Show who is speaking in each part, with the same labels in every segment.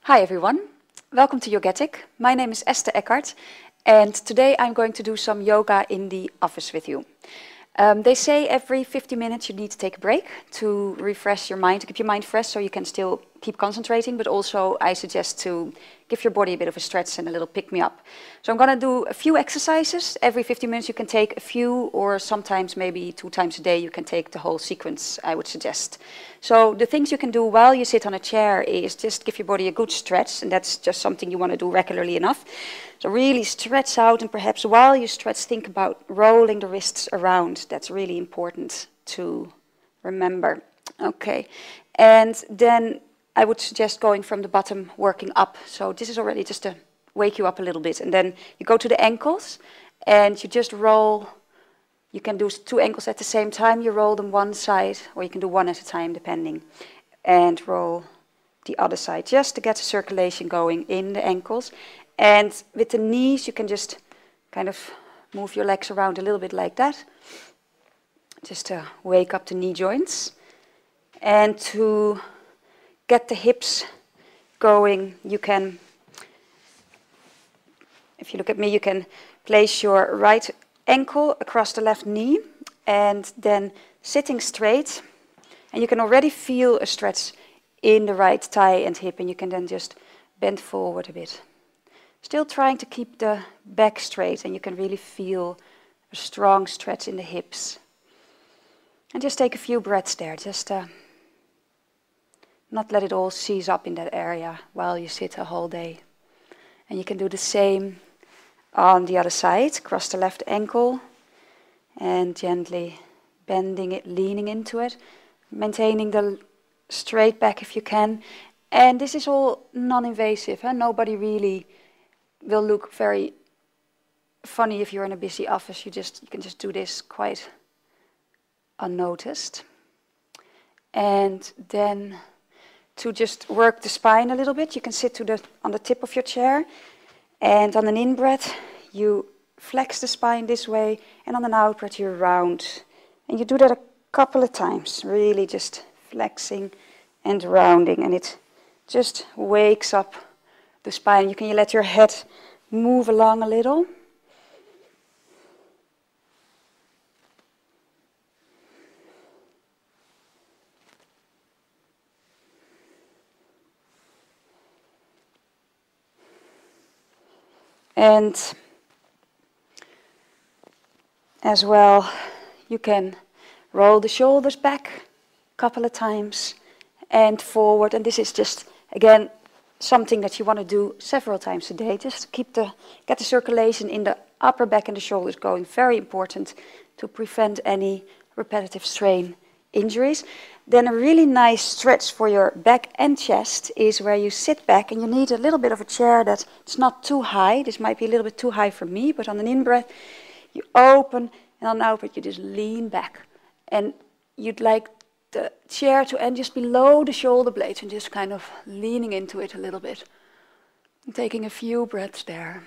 Speaker 1: Hi everyone, welcome to Yogetic. My name is Esther Eckhart and today I'm going to do some yoga in the office with you. They say every 50 minutes you need to take a break to refresh your mind, to keep your mind fresh so you can still keep concentrating, but also I suggest to give your body a bit of a stretch and a little pick-me-up. So I'm going to do a few exercises. Every 50 minutes you can take a few, or sometimes maybe 2 times a day you can take the whole sequence, I would suggest. So the things you can do while you sit on a chair is just give your body a good stretch, and that's just something you want to do regularly enough. So really stretch out, and perhaps while you stretch, think about rolling the wrists around. That's really important to remember. Okay, and then I would suggest going from the bottom, working up. So this is already just to wake you up a little bit. And then you go to the ankles and you just roll. You can do 2 ankles at the same time. You roll them one side, or you can do 1 at a time, depending. And roll the other side, just to get the circulation going in the ankles. And with the knees, you can just kind of move your legs around a little bit like that, just to wake up the knee joints. And to get the hips going, you can, if you look at me, you can place your right ankle across the left knee and then sitting straight. And you can already feel a stretch in the right thigh and hip, and you can then just bend forward a bit. Still trying to keep the back straight, and you can really feel a strong stretch in the hips. And just take a few breaths there, just not let it all seize up in that area while you sit a whole day. And you can do the same on the other side. Cross the left ankle and gently bending it, leaning into it, maintaining the straight back if you can. And this is all non-invasive. Nobody really will look very funny if you're in a busy office. You can just do this quite unnoticed. And then to just work the spine a little bit, you can sit on the tip of your chair, and on an in-breath you flex the spine this way, and on an out-breath you round. And you do that a couple of times, really just flexing and rounding, and it just wakes up the spine. You can let your head move along a little. And as well, you can roll the shoulders back a couple of times and forward. And this is just, again, something that you want to do several times a day, just to get the circulation in the upper back and the shoulders going. Very important to prevent any repetitive strain injuries. Then a really nice stretch for your back and chest is where you sit back, and you need a little bit of a chair that's not too high. This might be a little bit too high for me, but on an in-breath you open, and on an out-breath you just lean back. And you'd like the chair to end just below the shoulder blades, and just kind of leaning into it a little bit. And taking a few breaths there.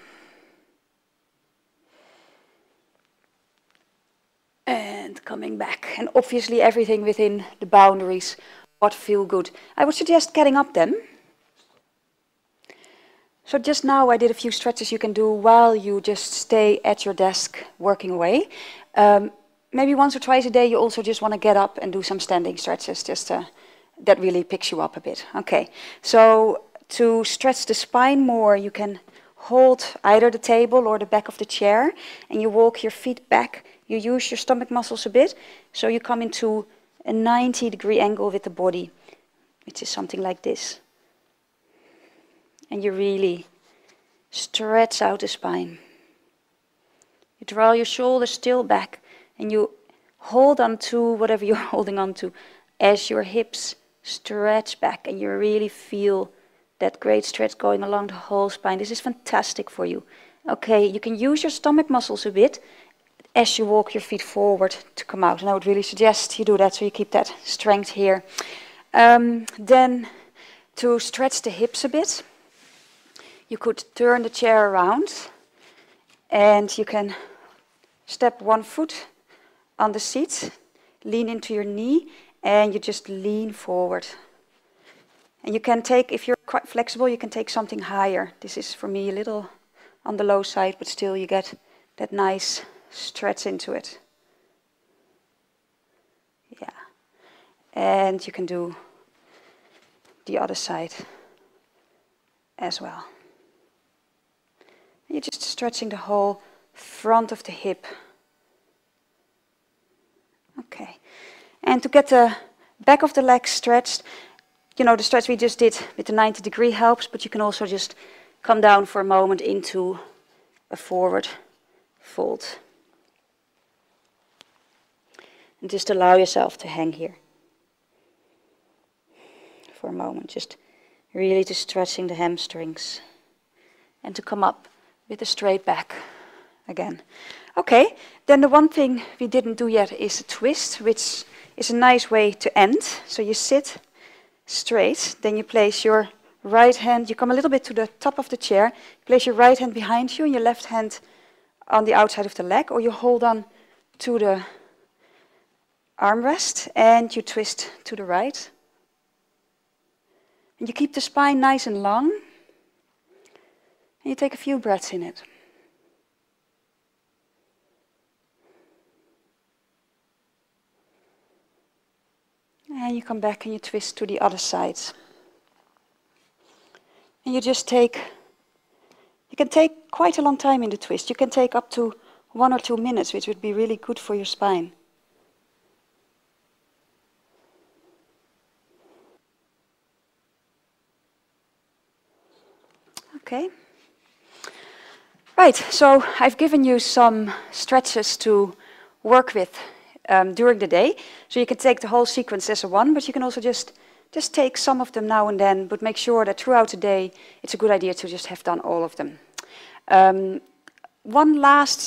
Speaker 1: And coming back. And obviously everything within the boundaries what feel good. I would suggest getting up then. So just now I did a few stretches you can do while you just stay at your desk working away. Maybe once or twice a day you also just want to get up and do some standing stretches, just that really picks you up a bit. Okay, so to stretch the spine more, you can hold either the table or the back of the chair, and you walk your feet back. You use your stomach muscles a bit, so you come into a 90-degree angle with the body, which is something like this. And you really stretch out the spine. You draw your shoulders still back, and you hold on to whatever you're holding on to as your hips stretch back, and you really feel that great stretch going along the whole spine. This is fantastic for you. Okay, you can use your stomach muscles a bit as you walk your feet forward to come out. And I would really suggest you do that so you keep that strength here. Then to stretch the hips a bit, you could turn the chair around and you can step 1 foot on the seat, lean into your knee, and you just lean forward. And you can take, if you're quite flexible, you can take something higher. This is for me a little on the low side, but still you get that nice stretch into it. Yeah. And you can do the other side as well. You're just stretching the whole front of the hip. Okay. And to get the back of the leg stretched, you know, the stretch we just did with the 90-degree helps, but you can also just come down for a moment into a forward fold. And just allow yourself to hang here for a moment, just really just stretching the hamstrings and to come up with a straight back again. Okay, then the one thing we didn't do yet is a twist, which is a nice way to end. So you sit straight, then you place your right hand, you come a little bit to the top of the chair, place your right hand behind you and your left hand on the outside of the leg, or you hold on to the armrest and you twist to the right. And you keep the spine nice and long. And you take a few breaths in it. And you come back and you twist to the other side. And you just take, you can take quite a long time in the twist. You can take up to 1 or 2 minutes, which would be really good for your spine. Okay. Right, so I've given you some stretches to work with during the day. So you can take the whole sequence as a one, but you can also just take some of them now and then, but make sure that throughout the day it's a good idea to just have done all of them. One last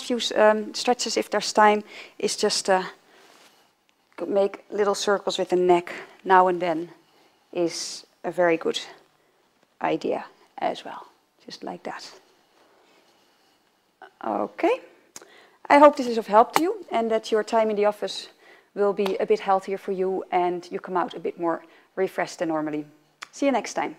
Speaker 1: few stretches, if there's time, is just make little circles with the neck now and then is a very good idea as well, just like that. Okay, I hope this is of help to you and that your time in the office will be a bit healthier for you and you come out a bit more refreshed than normally. See you next time.